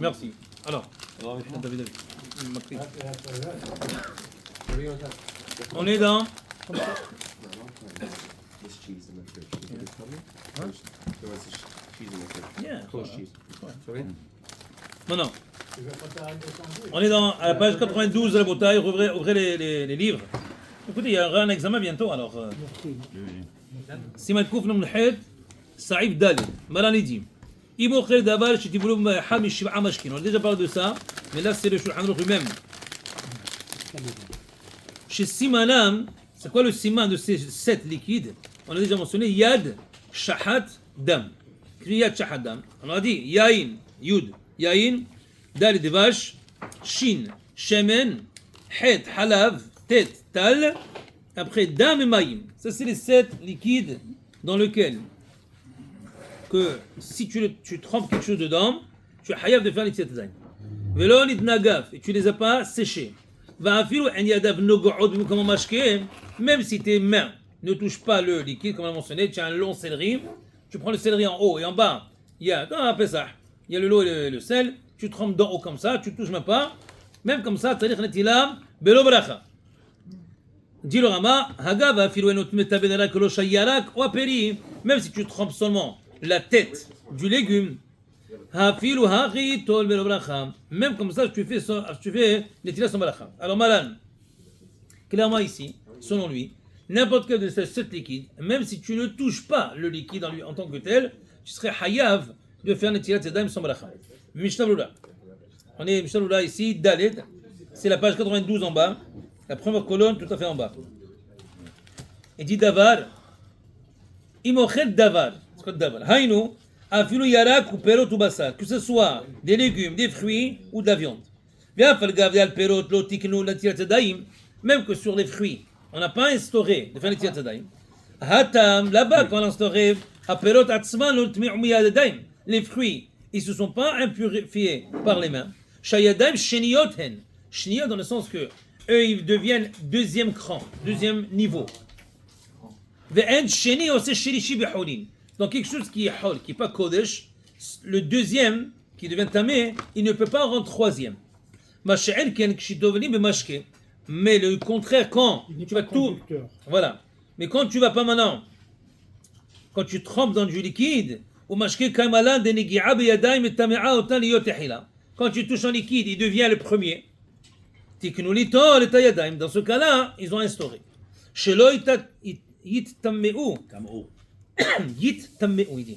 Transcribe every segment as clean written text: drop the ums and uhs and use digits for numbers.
Merci. Alors, David. On est dans. Non. On est dans à la page 92 de la bouteille. Ouvrez les livres. Écoutez, il y aura un examen bientôt. Alors, Siman Kouf Nom Lhed, Saïf Dal, Malanidim. Imokhel Davar, Chitiboulou Hami Shiva Mashkin. On a déjà parlé de ça, mais là c'est le Shulchan Aruch lui-même. Chez Simanam, c'est quoi le siman de ces 7 liquides? On a déjà mentionné Yad, Shahat, Dam. Yad, Shahat, Dam. On a dit Yain, Yud, Yain, Dal de vache, Shin, Shemen, Het, Halav, Tet, Tal. Après Dam et Maïm. Ça c'est les 7 liquides dans lesquels que si tu trempes quelque chose dedans, tu es hayav de faire les tzetzaim. Velo nitnagaf, et tu les as pas séchés. Va'afilu en yadav nogo'od comme mashke, même si tes mains ne touchent pas le liquide, comme on a mentionné, tu as un long céleri, tu prends le céleri en haut et en bas, il y a, il y a le lot et le sel, tu trempes d'en haut comme ça, tu touches même pas, même comme ça, tarikh netilam, belo bracha. Dit le Rama, Hagav afilu enot metabenarak lo shayarak ou aperi, même si tu trempes seulement la tête du légume, même comme ça, tu fais l'étila sans balacha. Alors, Malan, clairement ici, selon lui, n'importe quel de ces 7 liquides, même si tu ne touches pas le liquide en lui en tant que tel, tu serais hayav de faire l'étila tzedam sans balacha. Mishnah Lula. On est Mishnah Lula ici, Dalet, c'est la page 92 en bas, la première colonne tout à fait en bas. Il dit Davar, Imochel Davar. C'est quoi Davar? Haïnou, afilu yarak ou perot ou basar, que ce soit des légumes, des fruits ou de la viande. Bien, falgav al perot, lotiknu, la tiratadaim, même que sur les fruits, on n'a pas instauré de faire les tiratadaim. Hatam, là-bas, quand on a instauré, a perot atzman, l'otmi'umiyadadaim, les fruits, ils ne se sont pas impurifiés par les mains. Shayadaim, sheniyot hen. Sheniyot dans le sens que eux, ils deviennent deuxième cran, deuxième niveau. Ve'en sheni ose shirishi beholin. Donc quelque chose qui est hol, qui n'est pas kodesh, le deuxième, qui devient tamé, il ne peut pas rendre troisième. Masha'el ken kshidovni bemashke. Mais le contraire, quand tu vas tout... Voilà. Mais quand tu vas pas maintenant, quand tu trempes dans du liquide, ou mashke kamalan de negi'a beyadaim et tame'a otan liyotehila. Quand tu touches un liquide, il devient le premier. Tiknulito le tayadaim. Dans ce cas-là, ils ont instauré. Shelo yittamme'u. Yit tammeu, il dit.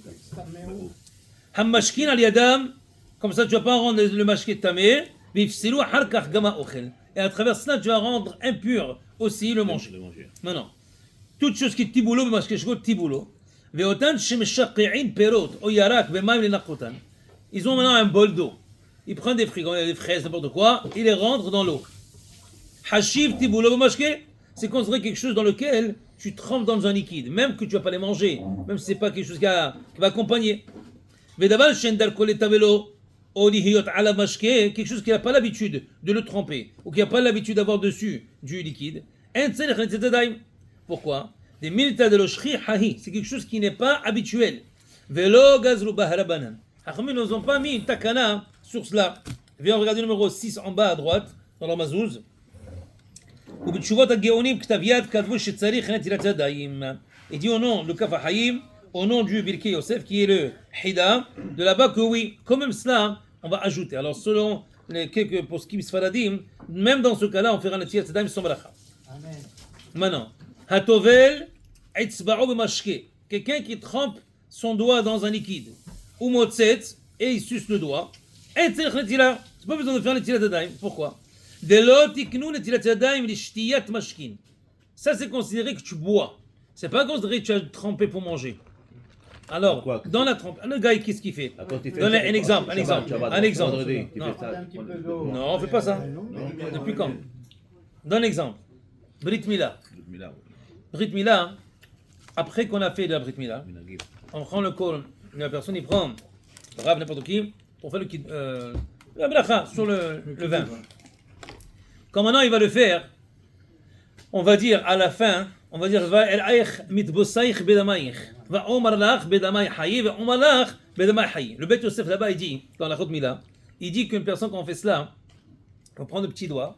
Hammashkin al yadam, comme ça tu vas pas rendre le mashkin tamé, vifsilu harkach gama ochel. Et à travers cela tu vas rendre impur aussi le manger. Maintenant, toute chose qui est tiboulot, mashkin shkot tiboulot, veotan shemeshaqi'in perot, o yarak, bemaim lenakotan. Ils ont maintenant un bol d'eau. Ils prennent des fruits, des fraises, n'importe quoi, ils les rentrent dans l'eau. Hashiv tiboulot mashkin, c'est considéré quelque chose dans lequel tu trempes dans un liquide, même que tu ne vas pas les manger, même si ce n'est pas quelque chose qui va accompagner. Quelque chose qui n'a pas l'habitude de le tremper, ou qui n'a pas l'habitude d'avoir dessus du liquide. Pourquoi? C'est quelque chose qui n'est pas habituel. Ils n'ont pas mis une takana sur cela. Viens regarder le numéro 6 en bas à droite, dans la mazouz. ובתשובות הגאונים כתב יד כתבו שצריך נטילת ידיים. Et dit au nom le Kaf HaHaim, au nom du Birkei Yosef qui est le Hida, de là-bas que oui, quand même cela, on va ajouter. Alors selon les quelques poskim sfaradim, même dans ce cas-là, on fera netilat yadayim sans bracha. Amen. Maintenant, hatovel etzba'o b'mashke, quelqu'un qui trempe son doigt dans un liquide, ou motzet, et il suce le doigt, et tzerich netila, c'est pas besoin de faire netilat yadayim. Pourquoi? Ça c'est considéré que tu bois. C'est pas considéré que tu as trempé pour manger. Alors, pourquoi? Dans la trempe, le gars qu'est-ce qu'il fait? Donne un exemple. Non, on fait pas ça. Depuis quand? Donne un exemple. Brit Mila. Brit Mila, après qu'on a fait de la Brit Mila, on prend le col, la personne il prend rave n'importe qui pour faire la bracha sur le vin. Quand maintenant il va le faire, on va dire à la fin, on va dire va el aich mitbosaich bedamaich, va omar lach bedamai hayi, va omar lach bedamai hayi. Le Beth Yosef là-bas il dit dans la Chot Mila Il dit qu'une personne, quand on fait cela, on prend le petit doigt,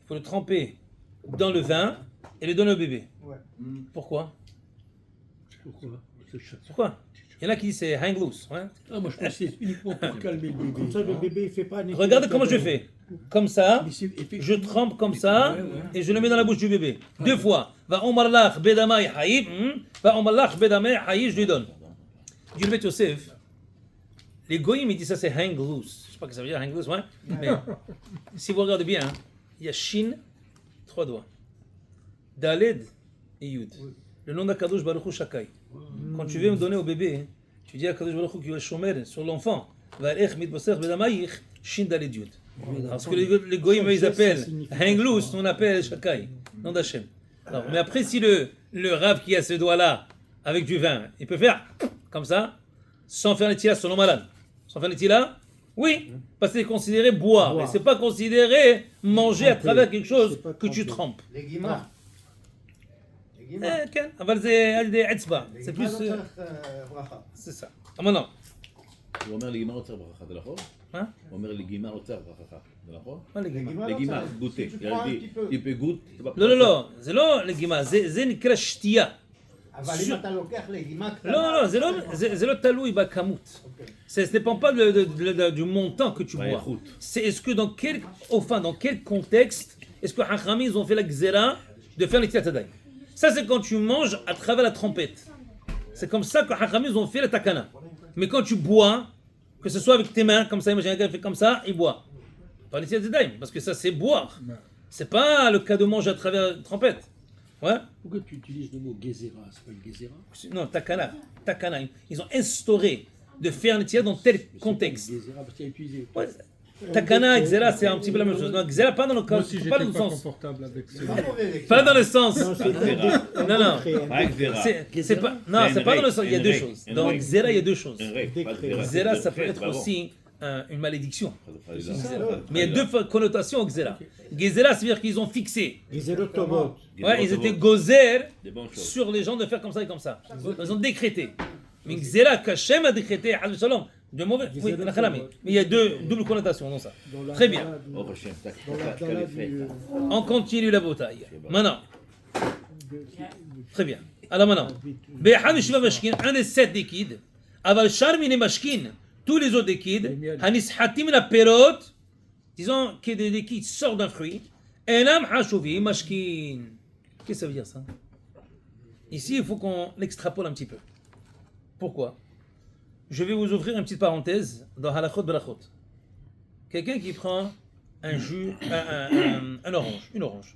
il faut le tremper dans le vin et le donner au bébé. Ouais. Pourquoi? C'est chaque- Pourquoi? Il y en a qui disent c'est hang loose. Ouais. Ah, moi je pense que c'est uniquement pour calmer le bébé. Comme ça, le bébé, il fait pas un Regardez comment je fais. Comme ça, Mais c'est effectivement- je trempe comme ça Ouais, ouais. et je le mets dans la bouche du bébé. Deux fois. Va omarlach bedamay haïb. Va omarlach bedamay haïb, je lui donne. Du le Yosef. Les goyim, ils disent ça c'est hang loose. Je sais pas ce que ça veut dire hang loose, ouais. Mais si vous regardez bien, hein, il y a Shin, 3 doigts. Daled et Yud. Le nom d'Akadosh Baruch Hu Shakai. Quand tu veux me donner au bébé, tu dis à Akadosh Baruch Hu qu'il va chomer sur l'enfant. Va'alech mitbasech bedamayich, Shin Daled Yud. Parce que les goyim, ils appellent hang loose, on appelle Shakai. Nom d'Hachem. Alors, mais après, si le rave qui a ce doigt-là, avec du vin, il peut faire comme ça, sans faire l'étila, selon malade. Sans faire l'étila, oui, parce que c'est considéré boire. Et c'est pas considéré manger à travers quelque chose C'est pas que tu trempé. trempes. Les guimards. Les guimards. כן, אבל זה על ידי אצבע. Les זה guimards, plus... לא צריך ברכה. c'est ça. maintenant, הוא אומר לגימה עוצר ברכך, זה נכון? מה? הוא אומר לגימה עוצר ברכך, זה נכון? מה Les לגימה? guimards, לגימה, לא צריך. גוטה. Si tu prends un petit peu. טיפה גוט. לא, לא, לא, זה לא לגימה, זה נקרא שתייה. אבל אם אתה לוקח לגימה קטנה... לא, לא, זה לא תלוי בכמות. אוקיי. Ça ne dépend pas du montant que tu Ouais, bois. écoute. C'est est-ce que dans quel contexte est-ce que Hachamim ils ont fait la gzera de faire les tiyatadai. Ça c'est quand tu manges à travers la trompette. C'est comme ça que Hachamim ils ont fait la takana. Mais quand tu bois, que ce soit avec tes mains, comme ça, imagine un gars fait comme ça, il boit. Pas les tiyatadai, parce que ça c'est boire. C'est pas le cas de manger à travers la trompette. Ouais. Pourquoi tu utilises le mot gezera? C'est pas le gezera? Non, takana. Takana. Ils ont instauré de faire les tiyat dans tel contexte. Gezera, parce qu'il a utilisé. Ouais. Takana et Xera, c'est un petit peu la même chose. Non, Xera, pas dans le cas, Moi aussi, pas j'étais dans le pas sens. confortable avec C'est ça. pas mauvais, les Pas dans le sens. Non, c'est un Non, non. décret, un Pas décret. Xera. C'est pas, non, C'est c'est une pas dans le règle, sens. Il y a une deux règle, choses. une Dans règle. Xera, il y a deux choses. Un rêve, pas de Xera, Xera, ça peut fait, être bah bon. aussi une malédiction. ça, Mais il y a deux connotations au Xera. Xera, c'est-à-dire qu'ils ont fixé. Ils étaient automotes. Ouais, ils étaient gozer Des bonnes choses. sur les gens de faire comme ça et comme ça. Ils ont décrété. Mais Xera, qu'Hachem a décrété, Hazrat Shalom, de mauvais. Oui, la khalami. Mais il y a deux doubles connotations dans ça. Dans la Très bien. Dala du- Oh, Hachem, tac, Dans la tac, Dala qu'elle est faite. du... On continue la bataille. Maintenant, de- très bien. Alors maintenant, באחד משבע משכין, un des 7 liquides, אבל שאר מיני משכין, tous les autres liquides, הנסחטים מן הפירות, disons que des liquides sortent d'un fruit, אינם חשובים משכין. Qu'est-ce que ça veut dire ça? Ici, il faut qu'on l'extrapole un petit peu. Pourquoi? Je vais vous ouvrir une petite parenthèse dans Halachot Belachot. Quelqu'un qui prend un jus, un orange, une orange.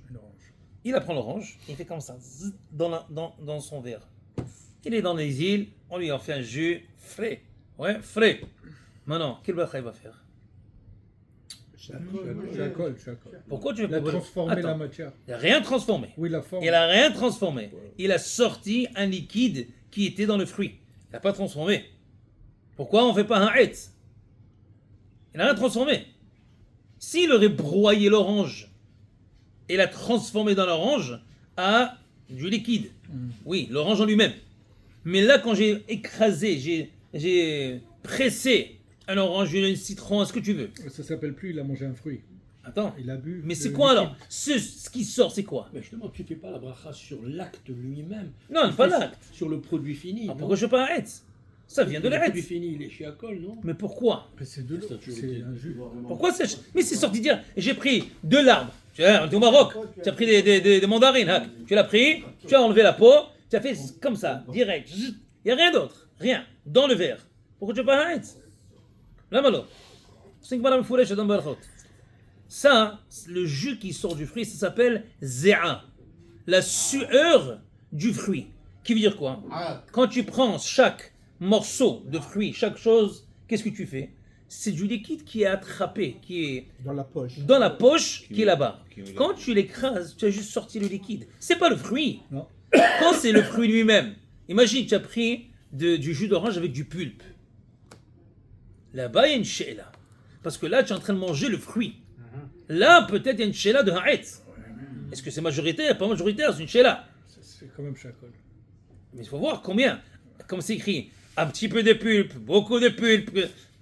Il apprend l'orange, il fait comme ça, zzz, dans son verre. Il est dans les îles, on lui en fait un jus frais. Ouais, frais. Maintenant, quel bracha il va faire? J'accole. Pourquoi tu Il a veux pas... transformé la Attends, matière. il n'a rien transformé. Oui, la forme. Il n'a rien transformé. Il a sorti un liquide qui était dans le fruit. Il n'a pas transformé. Pourquoi on ne fait pas un hetz? Il n'a rien transformé. S'il aurait broyé l'orange et l'a transformé dans l'orange à du liquide, oui, l'orange en lui-même. Mais là, quand j'ai écrasé, j'ai pressé un orange, un citron, ce que tu veux. Ça s'appelle plus, il a mangé un fruit. Attends, Il a bu. mais c'est le quoi liquide. alors? Ce qui sort, c'est quoi? Mais justement, tu ne fais pas la bracha sur l'acte lui-même. Non, Tu pas fais l'acte. Sur le produit fini. Ah, non? pourquoi je fais pas un hetz? Ça vient de Le produit l'hetz. fini, il est chez Akol, non? Mais pourquoi? Mais c'est de l'eau. Ça a toujours C'est été- un jus. Pourquoi c'est... Mais c'est sorti dire, j'ai pris de l'arbre. Tu vois, on est au Maroc. Tu as pris des mandarines. Hein. Tu l'as pris, tu as enlevé la peau, tu as fait comme ça, direct. Il n'y a rien d'autre. Rien. Dans le verre. Pourquoi tu n'as pas un hetz? Là, malo. Ça, le jus qui sort du fruit, ça s'appelle zéa. La sueur du fruit. Qui veut dire quoi? Ah, Quand tu prends chaque morceau de fruit, chaque chose, qu'est-ce que tu fais? C'est du liquide qui est attrapé, qui est dans la poche. dans la poche qui est là-bas. qui est là. Quand tu l'écrases, tu as juste sorti le liquide. C'est pas le fruit. Non. Quand c'est le fruit lui-même, imagine tu as pris du jus d'orange avec du pulpe. Là-bas, il y a une she'ela. Parce que là, tu es en train de manger le fruit. Là, peut-être il y a une she'ela de ha'etz. Est-ce que c'est majoritaire? Pas majoritaire, c'est une she'ela. C'est quand même chacol. Mais il faut voir combien. Comme c'est écrit, un petit peu de pulpe, beaucoup de pulpe.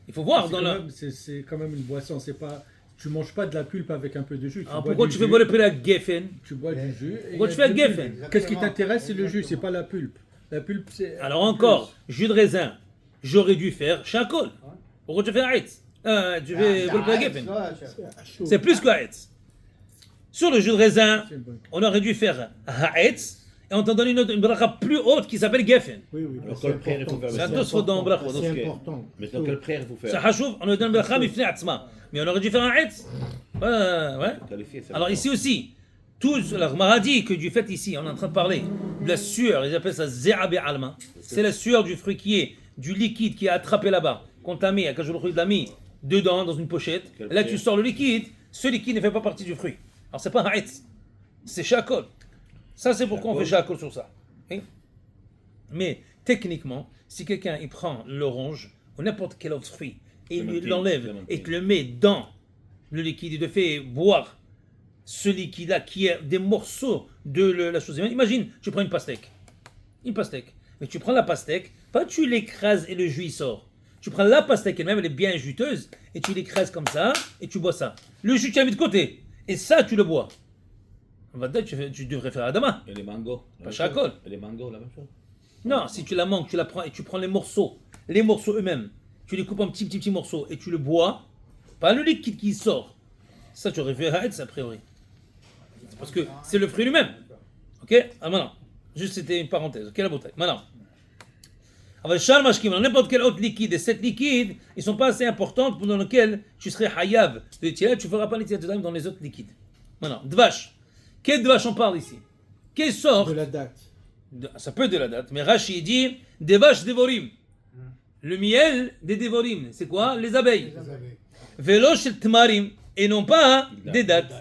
Il faut voir C'est dans quand la. même- c'est quand même une boisson. C'est pas. Tu manges pas de la pulpe avec un peu de jus. Tu Alors bois pourquoi du tu fais jus, boire la geffen? Tu bois du jus. et Pourquoi il y tu a fais de la pulpe. geffen? Qu'est-ce qui t'intéresse, c'est le jus, c'est pas la pulpe. La pulpe, c'est. Alors encore, jus de raisin, j'aurais dû faire shakol. Pourquoi tu fais haïtz? Tu fais boire la geffen. C'est plus que haïtz. Sur le jus de raisin, C'est une bonne- on aurait dû faire haïtz et on t'en donne une bracha plus haute qui s'appelle geffen. Oui, oui. Alors, c'est quelle prière il faut important. faire Ça tous dans bracha. C'est Ok. important. Maintenant, quelle prière il faut Ça faire hachouf, on nous donne bracha mifnei atzma. Mais on aurait dû faire un haïtz. Ouais. Qualifier, ça Alors va. ici aussi, tout la Gemara dit que du fait ici, on est en train de parler de la sueur, ils appellent ça ze'abe alma. C'est la sueur du fruit qui est du liquide qui est attrapé là-bas, qu'on t'a mis, quand je le l'a mis dedans dans une pochette. Quelle Et là tu prière. sors le liquide, ce liquide ne fait pas partie du fruit. Alors c'est pas un haïtz, c'est shakol. Ça c'est pourquoi on fait shakol sur ça. Hein? Mais techniquement, si quelqu'un il prend l'orange ou n'importe quel autre fruit et il Clémentine, l'enlève clémentine. et te le met dans le liquide, il te fait boire ce liquide-là qui est des morceaux de la chose humaine. Imagine, tu prends une pastèque. Mais tu prends la pastèque, pas tu l'écrases et le jus il sort. Tu prends la pastèque elle-même, elle est bien juteuse, et tu l'écrases comme ça, et tu bois ça. Le jus, tu l'as mis de côté. Et ça, tu le bois. On va te dire, tu devrais faire Adama. Et les mangos la Pas même chacol. chose. Et les mangos, la même chose. Non, si tu la manques, tu la prends et tu prends les morceaux eux-mêmes, tu les coupes en petits morceaux et tu le bois, pas le liquide qui sort. Ça, tu aurais fait Haïtz a priori. C'est parce que c'est le fruit lui-même. Ok? Ah, maintenant, juste c'était une parenthèse. Ok, la bouteille. Maintenant. Avec Charles Mashkim, n'importe quel autre liquide, et cette liquide, ils ne sont pas assez importantes pour dans lesquels tu serais hayav de tirer, tu ne feras pas l'itilat dans les autres liquides. Maintenant, dvash. Quel dvash on parle ici? Quelle sorte? De la date. Ça peut être de la date, mais Rashi dit des vaches dévorim. Le miel des dévorim, c'est quoi? Les abeilles. Vélo shel tmarim, et non pas des dates.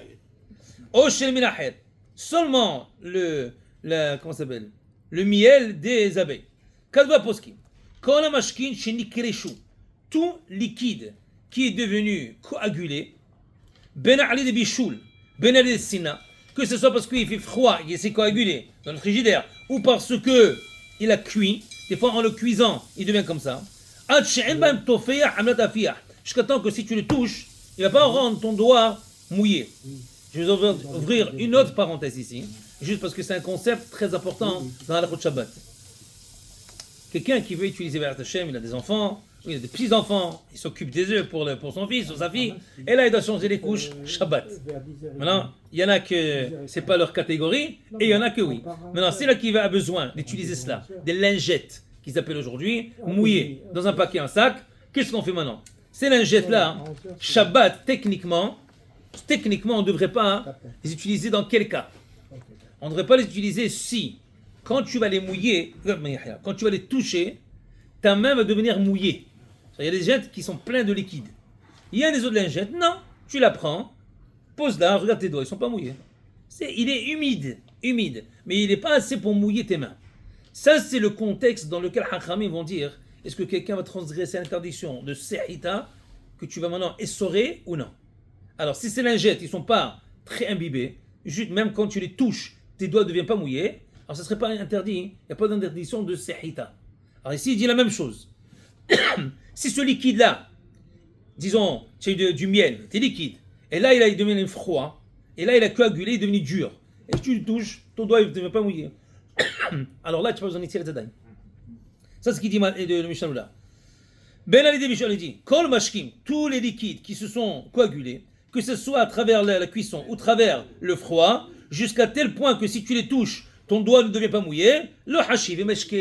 O shel minaher. Seulement comment ça s'appelle? Le miel des abeilles. Kadva poskim. Kol hamashkin shenikreshu. Tout liquide qui est devenu coagulé, ben ali de bichoul, ben ali de sina, que ce soit parce qu'il fait froid, il s'est coagulé dans le frigidaire, ou parce que il a cuit, des fois en le cuisant, il devient comme ça. Jusqu'à temps que si tu le touches, il ne va pas rendre ton doigt mouillé. Je vais ouvrir une autre parenthèse ici, juste parce que c'est un concept très important dans la Shabbat. Quelqu'un qui veut utiliser Ve'at Hashem, il a des enfants, il a des petits-enfants, il s'occupe des œufs pour son fils ou sa fille, et là il doit changer les couches Shabbat. Maintenant, il y en a que c'est pas leur catégorie, et il y en a que oui. Maintenant, c'est là qui a besoin d'utiliser cela, des lingettes qu'ils appellent aujourd'hui, mouillées dans un paquet, un sac, qu'est-ce qu'on fait maintenant? Ces lingettes-là, Shabbat, techniquement, on ne devrait pas les utiliser dans quel cas? On ne devrait pas les utiliser si, quand tu vas les mouiller, quand tu vas les toucher, ta main va devenir mouillée. Il y a des lingettes qui sont pleins de liquide. Il y a des autres lingettes, non, tu la prends, pose-la, regarde tes doigts, ils ne sont pas mouillés. Il est humide, mais il n'est pas assez pour mouiller tes mains. Ça, c'est le contexte dans lequel Hachamim vont dire, est-ce que quelqu'un va transgresser l'interdiction de Sehita, que tu vas maintenant essorer ou non? Alors, si ces lingettes, ils ne sont pas très imbibés, juste même quand tu les touches, tes doigts ne deviennent pas mouillés, alors ça ne serait pas interdit, il n'y a pas d'interdiction de Sehita. Alors ici, il dit la même chose. Si ce liquide-là, disons, c'est du miel, c'est liquide, et là, il est devenu froid, et là, il a coagulé, il est devenu dur, et tu le touches, ton doigt ne devient pas mouillé. Alors là, tu peux besoin de tirer Zadaï. Ça, c'est ce qu'il dit de Mishnah. Ben Ali de Mishnah dit, Kol Mashkim, tous les liquides qui se sont coagulés, que ce soit à travers la cuisson ou à travers le froid, jusqu'à tel point que si tu les touches, ton doigt ne devient pas mouillé, le hashiv et meshke,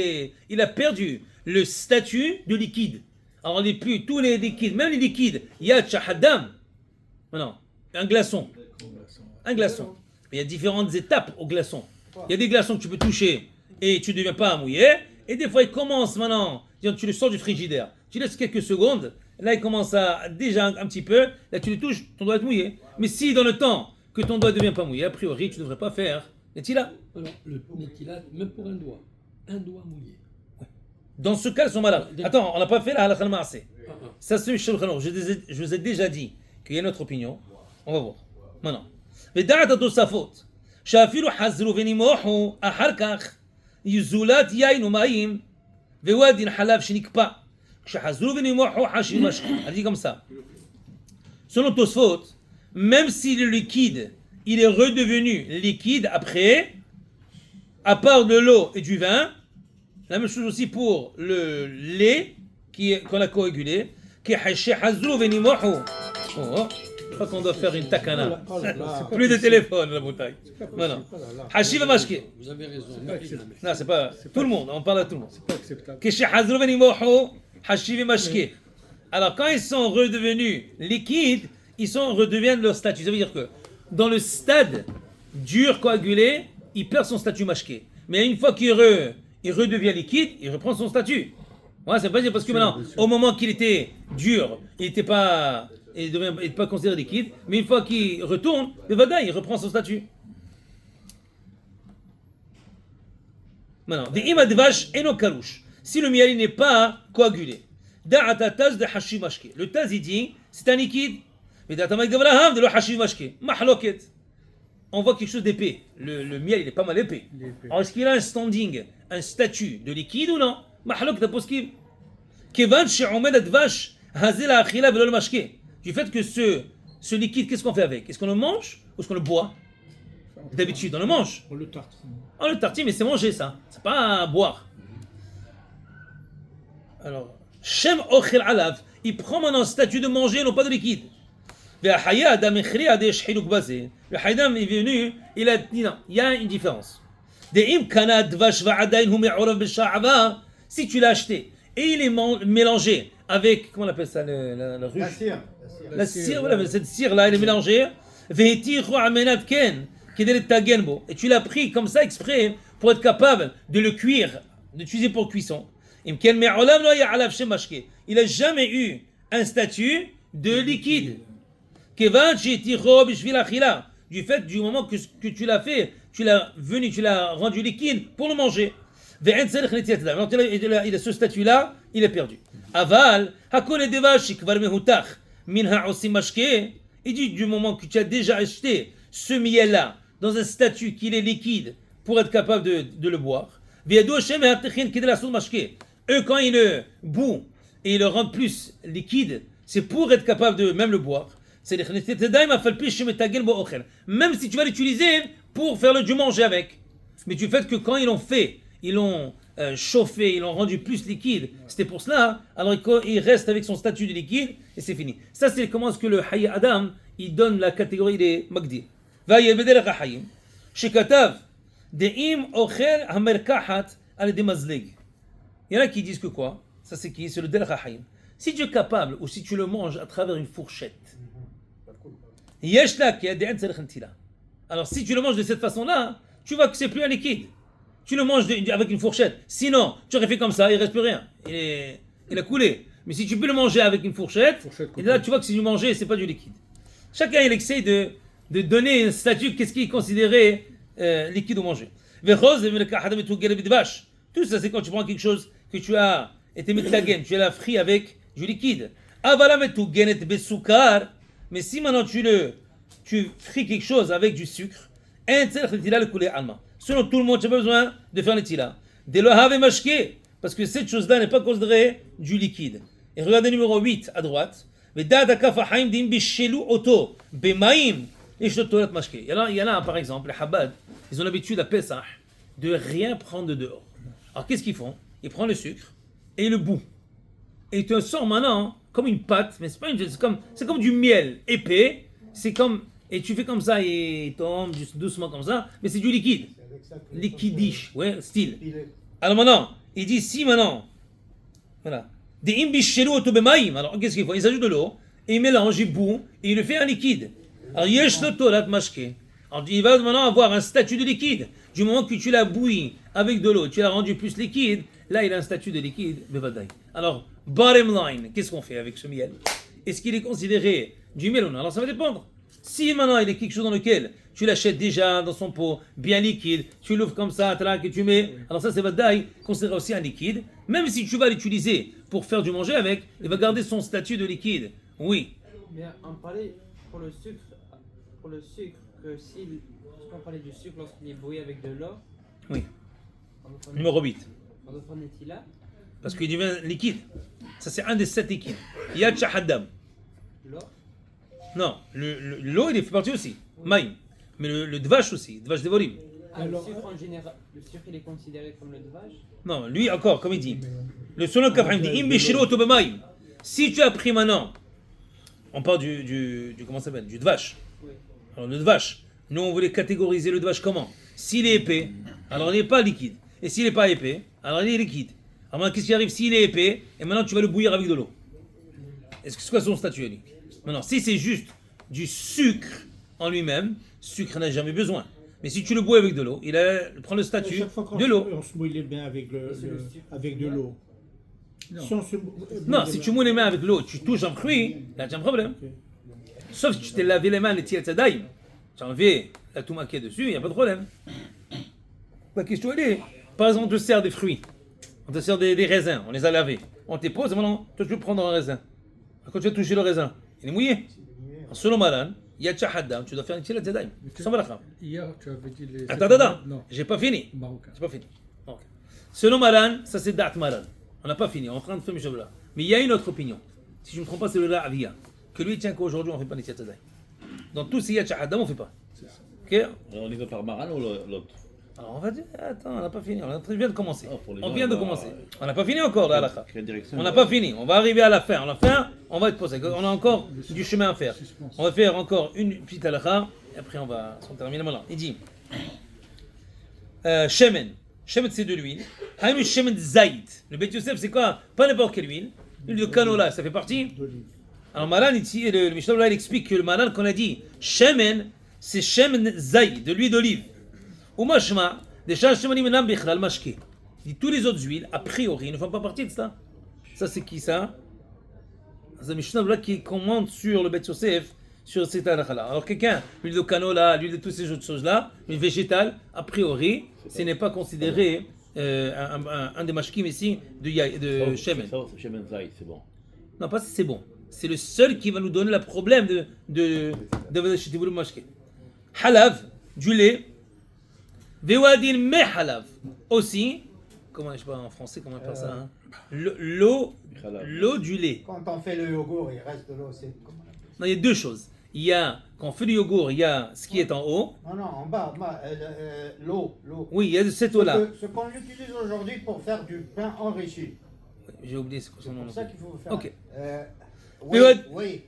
il a perdu le statut de liquide. Alors on n'est plus tous les liquides, même les liquides, yad shahadam. Non, un glaçon. Mais il y a différentes étapes au glaçon. Il y a des glaçons que tu peux toucher et tu ne deviens pas mouillé. Et des fois, il commence maintenant, tu le sors du frigidaire. Tu laisses quelques secondes, là il commence à déjà un petit peu, là tu le touches, ton doigt est mouillé. Mais si dans le temps que ton doigt ne devient pas mouillé, a priori tu ne devrais pas faire Netila. Alors, le Netila, même pour un doigt mouillé. Dans ce cas, ils sont malades. Attends, on n'a pas fait la halakha al-ma'aseh. Ça c'est Shulchan Aruch. Je vous ai déjà dit qu'il y a une autre opinion. On va voir. Maintenant. ודעת התוספות, שאפילו חזרו ונימוחו אחר כך, יזולת יין ומים, וואדין חלב שנקפא, Elle dit comme ça. Selon Tosfot, même si le liquide, il est redevenu liquide après, à part de l'eau et du vin, la même chose aussi pour le lait qu'on a coagulé, je crois qu'on doit faire une takana. Oh là là. Plus de téléphone, la bouteille. Voilà. Hashiv mashke. Vous avez raison. Non, c'est pas tout le monde, on parle à tout le monde. Pas acceptable. Alors, quand ils sont redevenus liquides, redeviennent leur statut. Ça veut dire que dans le stade dur coagulé, il perd son statut mashké. Mais une fois qu'il redevient liquide, il reprend son statut. Ouais, c'est pas dire parce que maintenant, au moment qu'il était dur, il n'était pas considéré liquide. Mais une fois qu'il retourne, le vada, il reprend son statut. Maintenant, des imadvash et no karouche. Si le miel n'est pas coagulé, da'atataz de hashi mashke. Le taz il dit, c'est un liquide. Mais da'atamay gavraham de lo hashi mashke. Mahloket. On voit quelque chose d'épais. Le miel il est pas mal épais. Alors est-ce qu'il a un standing, un statut de liquide ou non? Mahlok ta poskim. Kevan she'omed advash hazel ha'achila velo le mashke. Du fait que ce liquide, qu'est-ce qu'on fait avec? Est-ce qu'on le mange ou est-ce qu'on le boit? D'habitude, on le mange. On le tartine. On le tartine, mais c'est manger ça. C'est pas boire. Alors, Shem Ochel Alav, il prend maintenant le statut de manger, non pas de liquide. Le Hayyam est venu, il a dit non, il y a une différence. Si tu l'as acheté et il est mélangé avec, comment on appelle ça, la La ruche? cire. La cire, voilà, mais cette cire-là, elle est mélangée. Et tu l'as pris comme ça exprès pour être capable de le cuire, d'utiliser pour cuisson. Il n'a jamais eu un statut de liquide. Du fait du moment que tu l'as fait, tu l'as rendu liquide pour le manger. Il a ce statut-là, il est perdu. Aval, il dit du moment que tu as déjà acheté ce miel-là dans un statut qu'il est liquide pour être capable de le boire. Eux, quand ils le bouent et ils le rendent plus liquide, c'est pour être capable de même le boire. Même si tu vas l'utiliser pour faire du manger avec. Mais du fait que quand ils l'ont chauffé, ils l'ont rendu plus liquide, c'était pour cela, alors il reste avec son statut de liquide et c'est fini. Ça, c'est comment est-ce que le Hayy Adam, il donne la catégorie des Magdi. Il y en a qui disent que quoi? Ça c'est qui? C'est le Del Rahayim. Si tu es capable ou si tu le manges à travers une fourchette, alors si tu le manges de cette façon-là, tu vois que c'est plus un liquide. Tu le manges avec une fourchette. Sinon, tu aurais fait comme ça, il ne reste plus rien. Il a coulé. Mais si tu peux le manger avec une fourchette et là tu vois que c'est du manger, c'est pas du liquide. Chacun il essaie de donner un statut, qu'est-ce qui est considéré liquide ou manger. Tout ça c'est quand tu prends quelque chose que tu as été mitlagen, tu l'as frit avec du liquide. Mais si maintenant tu fris quelque chose avec du sucre, selon tout le monde, tu as besoin de faire l'étila. Parce que cette chose-là n'est pas considérée du liquide. Et regardez numéro 8 à droite. Il y en a par exemple, les Chabad, ils ont l'habitude à Pesach de rien prendre de dehors. Alors qu'est-ce qu'ils font? Ils prennent le sucre et le bout. Et ils te sortent maintenant comme une pâte, mais c'est comme du miel épais. Et tu fais comme ça et il tombe doucement comme ça, mais c'est du liquide. Liquidish, ouais, style. Alors maintenant, il dit si maintenant, voilà. Alors qu'est-ce qu'il faut? Ils ajoutent de l'eau, et ils mélangent, ils bouent, et ils le font un liquide. Alors yesh le tolat mashke. Alors il va maintenant avoir un statut de liquide. Du moment que tu l'as bouilli avec de l'eau, tu l'as rendu plus liquide, là il a un statut de liquide, bevadaï. Alors, bottom line, qu'est-ce qu'on fait avec ce miel? Est-ce qu'il est considéré du miel ou non? Alors ça va dépendre. Si maintenant il est quelque chose dans lequel tu l'achètes déjà dans son pot, bien liquide, tu l'ouvres comme ça, et tu mets, alors ça c'est vadaï, considéré aussi un liquide. Même si tu vas l'utiliser pour faire du manger avec, il va garder son statut de liquide. Oui. Mais on parlait pour le sucre que si on parlait du sucre lorsqu'il est bouilli avec de l'eau. Oui. On va prendre- Numéro 8. On va prendre Netila. parce qu'il devient liquide. Ça, c'est un des 7 liquides. Yad Shahaddam. L'eau. Non, l'eau, il fait partie aussi. Maïm. Mais le dvash aussi, dvash devorim. Alors, le sucre en général, le sucre il est considéré comme le dvage. Non, lui encore, comme il dit. Le selon Kafram dit Im bishiru oto b'maïm. Si tu as pris maintenant, on parle du comment ça s'appelle, du dvash. Oui. Alors le dvash, nous on voulait catégoriser le dvash comment? S'il est épais, alors il n'est pas liquide. Et s'il n'est pas épais, alors il est liquide. Alors maintenant, qu'est-ce qui arrive s'il est épais et maintenant tu vas le bouillir avec de l'eau? Est-ce que c'est quoi son statut lui? Maintenant, si c'est juste du sucre en lui-même, sucre n'a jamais besoin. Mais si tu le bois avec de l'eau, il prend le statut chaque fois qu'on de l'eau. on se mouille les mains avec, avec de l'eau. Non. Si on se Non, si tu mouilles les mains avec l'eau, tu touches un fruit, là tu as un problème. Sauf si tu t'es lavé les mains, les tirs tzadaïm, tu as enlevé la touma qui est dessus, il n'y a pas de problème. La question elle est, par exemple, on te sert des fruits, on te sert des raisins, on les a lavés, on te les pose et maintenant, toi tu veux prendre un raisin. Quand tu vas toucher le raisin, il est mouillé. Selon Malan, il y a Tchahaddam, tu dois faire une tirat tzadaïm, sans balakha. Hier, tu avais dit les. Attends, Non, j'ai pas fini. marocain. J'ai pas fini. Ok. Selon Malan, ça c'est Da'at Malan. On n'a pas fini, on est en train de faire Mishabla. Mais il y a une autre opinion. Si je ne me trompe pas, c'est le Ra'aviyya. Que lui tient qu'aujourd'hui on ne fait pas les Tchadaï. Dans tous ces Yatchahaddam, on ne fait pas. Ok. Alors, on y va par Maran ou l'autre? Alors on va dire, attends, on n'a pas fini. Vient de commencer. Oh, pour les On gens, vient de bah, commencer. On n'a pas fini encore la halakha. Quelle direction? On n'a pas fini. On va arriver à la fin. À la fin, on va être posé. On a encore du chemin à faire. On va faire encore une petite halakha. Et après, on va terminer maintenant. Il dit Shemen. Shemen, c'est de l'huile. Haïm Shemen Zaït. Le Bet Yosef, c'est quoi? Pas n'importe quelle huile. L'huile de canola, ça fait partie. Alors, Malan, ici, le Mishnah, il explique que le Malan qu'on a dit Shemen, c'est Shemen Zaït, de l'huile d'olive. Ou Mashma, des Shemanim Nam Bichlal Mashke. Dit tous les autres huiles, a priori, ne font pas partie de ça. Ça, c'est qui ça? C'est le Mishnah qui commente sur le Bet Yosef, sur cette halakha-là. Alors, quelqu'un, l'huile de canola, l'huile de toutes ces autres choses-là, l'huile végétale, a priori, ce n'est pas considéré un des mashkim ici de Shemen. Shemen Zayt, c'est bon. Non, pas si c'est bon. C'est le seul qui va nous donner le problème de mashke. Halav, du lait. Vewadin me halav. Aussi, comment je sais pas en français, comment on appelle ça hein? L'eau du lait. Quand on fait le yogourt, il reste de l'eau. Non, il y a deux choses. Il y a, quand on fait du yogourt, il y a ce qui est en haut. Non, en bas, l'eau. Oui, il y a cette eau-là. Ce qu'on utilise aujourd'hui pour faire du pain enrichi. J'ai oublié ce que son C'est nom. pour ça qu'il faut faire. Ok. Oui, Mais oui.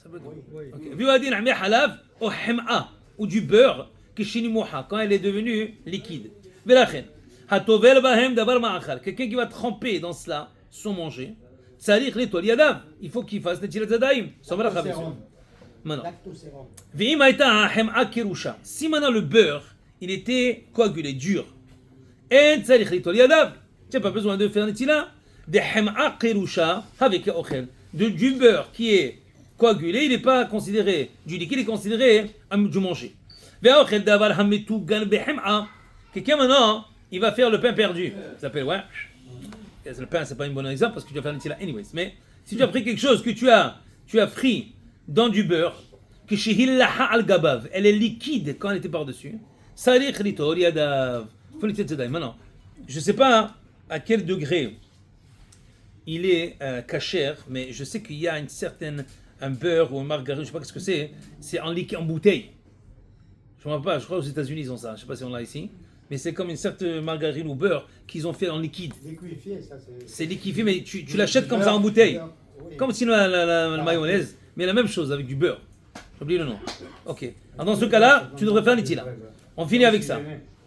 Ça peut être- Oui. Ok. Viwadin ami halav ou him'a ou du beurre qui shinimouha quand elle est devenue liquide. Velachen. Hatovel bahem davar ma'achal. Quelqu'un qui va tremper dans cela sans manger. Tzarich l'étoile yadav. Il faut qu'il fasse netilat zadaim. Sans balakha, bien sûr. Maintenant. Lactosérum. Ve'im haïta him'a kirusha. Si maintenant le beurre, il était coagulé, dur. En tzarich l'étoile yadav. Tu n'as pas besoin de faire netila. De him'a kirusha avec ochel. Du beurre qui est coagulé, il n'est pas considéré du liquide, il est considéré du manger. Quelqu'un maintenant, il va faire le pain perdu. Ça s'appelle, ouais. Le pain, c'est pas un bon exemple parce que tu vas faire une tila anyways. Mais si tu as pris quelque chose que tu as pris dans du beurre, que elle est liquide quand elle était par-dessus. Maintenant, je ne sais pas à quel degré il est kasher, mais je sais qu'il y a un beurre ou une margarine, je ne sais pas ce que c'est en liquide, en bouteille. Je ne sais pas, je crois aux États-Unis ils ont ça, je ne sais pas si on l'a ici, mais c'est comme une certaine margarine ou beurre qu'ils ont fait en liquide. Liquifié, ça c'est. C'est liquéfié, mais tu l'achètes comme ça en bouteille. Oui. Comme sinon la mayonnaise, mais la même chose avec du beurre. J'ai oublié le nom. Ok. Alors dans ce cas-là, tu devrais faire l'itila. On finit avec ça.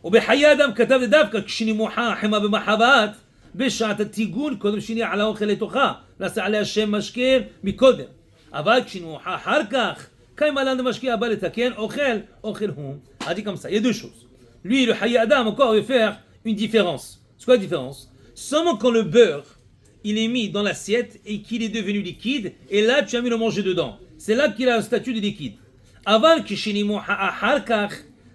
وبحياة دم كتب دافك كشني موحى حما بمحبات בשעת הטיגון קודם שני על האוכל לתוכה נעשה עליה שם משקה מקודם אבל כשנמוחה אחר כך קיים עליו המשקה הבא לתקן אוכל הוא עדי comme ça. Il y a deux choses. Lui, le Hayy Adam, encore, veut faire une différence. C'est quoi la différence? Seulement quand le beurre il est mis dans l'assiette et qu'il est devenu liquide et là tu as mis le manger dedans, c'est là qu'il a un statut de liquide. Avant כשנמוחה אחר כך,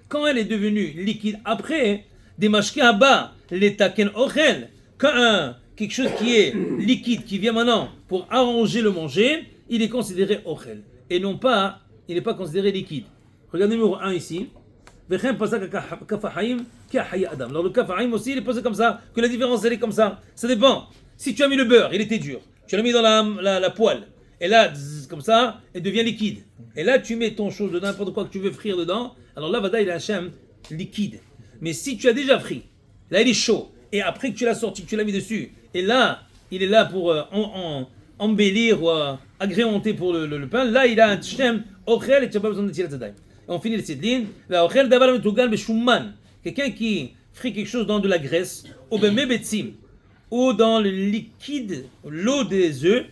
quand elle est devenue liquide après, des mashké haba, les taken ochel, quand quelque chose qui est liquide, qui vient maintenant pour arranger le manger, il est considéré ochel. Et non pas, il n'est pas considéré liquide. Regardez numéro 1 ici. Vechem pasak kaf haïm ki haya adam. Alors le kaf haïm aussi, il est posé comme ça, que la différence elle est comme ça. Ça dépend. Si tu as mis le beurre, il était dur. Tu l'as mis dans la poêle. Et là, comme ça, il devient liquide. Et là, tu mets ton chose de n'importe quoi que tu veux frire dedans. Alors là, Vada, il est Hachem liquide. Mais si tu as déjà frit, là, il est chaud. Et après que tu l'as sorti, que tu l'as mis dessus. Et là, il est là pour embellir ou agrémenter pour le pain. Là, il a un Hachem ochel et tu n'as pas besoin de tirer Et on finit le sidlin. La ochel davar metugal beshumman. Quelqu'un qui frit quelque chose dans de la graisse. Ou bemetsim. Ou dans le liquide, l'eau des œufs.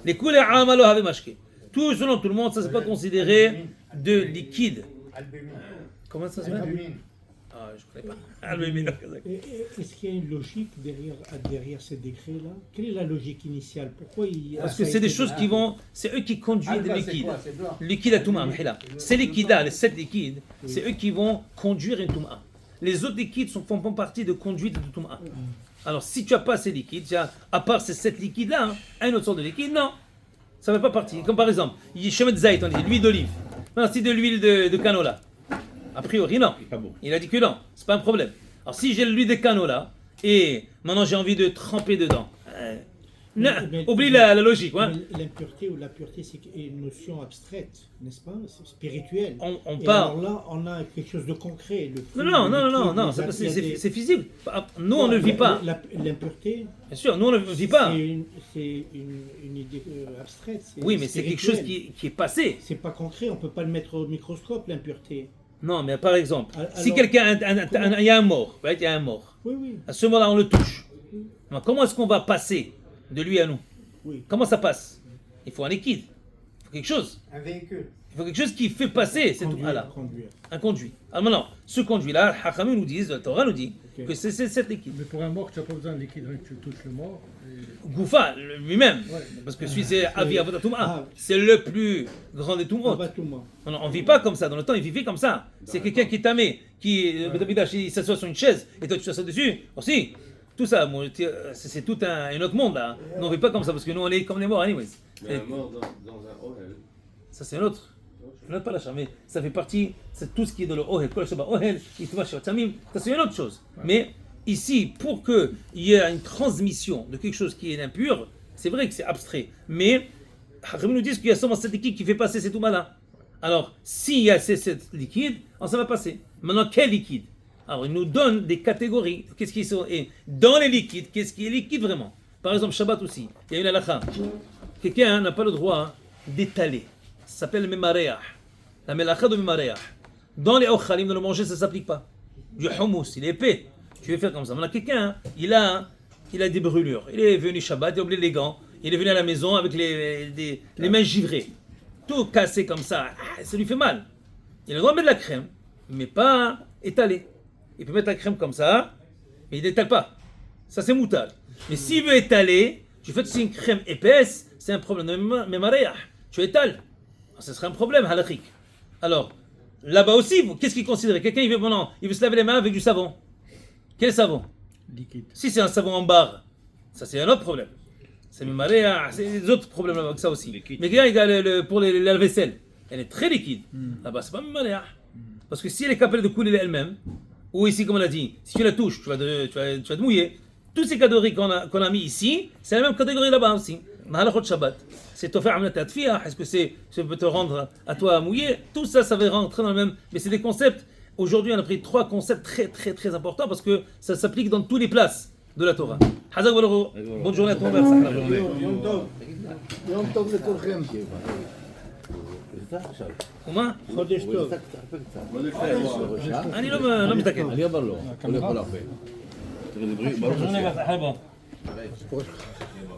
Les coulées amalo have mashke. Tout selon tout le monde, ça c'est pas considéré de liquide. Albumine. Comment ça s'appelle? Albumine. Ah, je connais pas. Albumine. Est-ce qu'il y a une logique derrière ces décrets-là? Quelle est la logique initiale? Pourquoi Parce que c'est des choses qui vont, c'est eux qui conduisent Alba, des c'est liquides. quoi? C'est blanc. Liquide à Touma, ces liquides-là, les 7 liquides, c'est eux qui vont conduire une Touma. Les autres liquides font partie de conduite de Touma. Alors si tu n'as pas ces liquides, à part ces 7 liquides-là, une autre sorte de liquide, non. Ça ne fait pas partie. Comme par exemple, Shemet Zayt, on dit l'huile d'olive. Non, c'est de l'huile de canola. A priori, non. Pas bon. Il a dit que non, c'est pas un problème. Alors si j'ai l'huile de canola et maintenant j'ai envie de tremper dedans, non, oublie la logique. Hein. L'impureté ou la pureté, c'est une notion abstraite, n'est-ce pas? C'est spirituel. On Et parle. alors là, on a quelque chose de concret. Le fruit, Non, le liquide, non, c'est physique. Nous, on ne le vit pas. L'impureté, Bien sûr, nous, on ne le vit pas. c'est une idée abstraite. Oui, mais c'est quelque chose spirituel. qui est passé. C'est pas concret, on peut pas le mettre au microscope, l'impureté. Non, mais par exemple, si Alors, quelqu'un, il y a un mort, il y a un mort. Oui, oui, À ce moment-là, on le touche. Alors, comment est-ce qu'on va passer de lui à nous? oui. Comment ça passe? Il faut un liquide. Il faut quelque chose. Un véhicule. Il faut quelque chose qui fait passer. C'est tout. Voilà. Conduire. Un conduit. Alors maintenant, ce conduit-là, Hachamim nous dit, la Torah nous dit Ok. que c'est cette liquide. Mais pour un mort, tu n'as pas besoin de liquide, tu touches le mort. Goufa lui-même, Ouais. parce que celui c'est Avi Avodatum Ah. c'est le plus grand des tout On ne vit pas comme ça, dans le temps il vivait comme ça. C'est quelqu'un qui est tamé, il s'assoit sur une chaise et toi tu t'assois dessus aussi. Tout ça, c'est tout un autre monde là. Nous on ne vit pas comme ça parce que nous on est comme des morts anyways. Mais un mort dans un ohel. Ça c'est un autre. Je note pas la mais ça fait partie, c'est tout ce qui est dans le ohel, kol sheba ohel, itva sheba tamim, ça c'est une autre chose. Mais ici, pour qu'il y ait une transmission de quelque chose qui est impur, c'est vrai que c'est abstrait. Mais, Hachamim nous disent qu'il y a seulement cette liquide qui fait passer ces tout-là. Alors, s'il y a cette liquide, alors ça va passer. Maintenant, quel liquide? Alors, il nous donne des catégories. Qu'est-ce qui sont, et dans les liquides, qu'est-ce qui est liquide vraiment? Par exemple, Shabbat aussi, il y a une halakha. Quelqu'un n'a pas le droit d'étaler. Ça s'appelle le memareah. La melacha de memareah. Dans les ochalim, de le manger, ça ne s'applique pas. Du hummus, il est épais. Tu veux faire comme ça. Maintenant, quelqu'un, il a des brûlures. Il est venu Shabbat, il a oublié les gants. Il est venu à la maison avec les mains givrées. Tout cassé comme ça. Ça lui fait mal. Il a le droit de mettre de la crème, mais pas étaler. Il peut mettre la crème comme ça, mais il n'étale pas. Ça, c'est moutal. Mais s'il veut étaler, tu fais que c'est une crème épaisse, c'est un problème. Mais maréah, tu étales. Ce serait un problème halakhique. Alors, là-bas aussi, qu'est-ce qu'il considère? Quelqu'un, il veut se laver les mains avec du savon. Quel savon? Liquide. Si c'est un savon en barre, ça c'est un autre problème. C'est des autres problèmes avec ça aussi. Liquide. Mais regarde, pour les lave-vaisselle, elle est très liquide. Là-bas, c'est pas maréa. Parce que si elle est capable de couler elle-même, ou ici, comme on l'a dit, si tu la touches, tu vas te mouiller. Toutes ces catégories qu'on a mis ici, c'est la même catégorie là-bas aussi. Mahalachot Shabbat. C'est te faire amener ta tfia, est-ce que ça peut te rendre à toi mouiller? Tout ça, ça va rentrer dans le même. Mais c'est des concepts. Aujourd'hui, on a pris 3 concepts très très très importants parce que ça s'applique dans toutes les places de la Torah. Hazak Waloro. Bonne journée à toi, merci. Yom Tov. יום טוב לכולכם. ומה? חודש טוב. אני לא מזדקן. אני אבל לא. הוא לא יכול הרבה. תראה, זה בריא. בוא.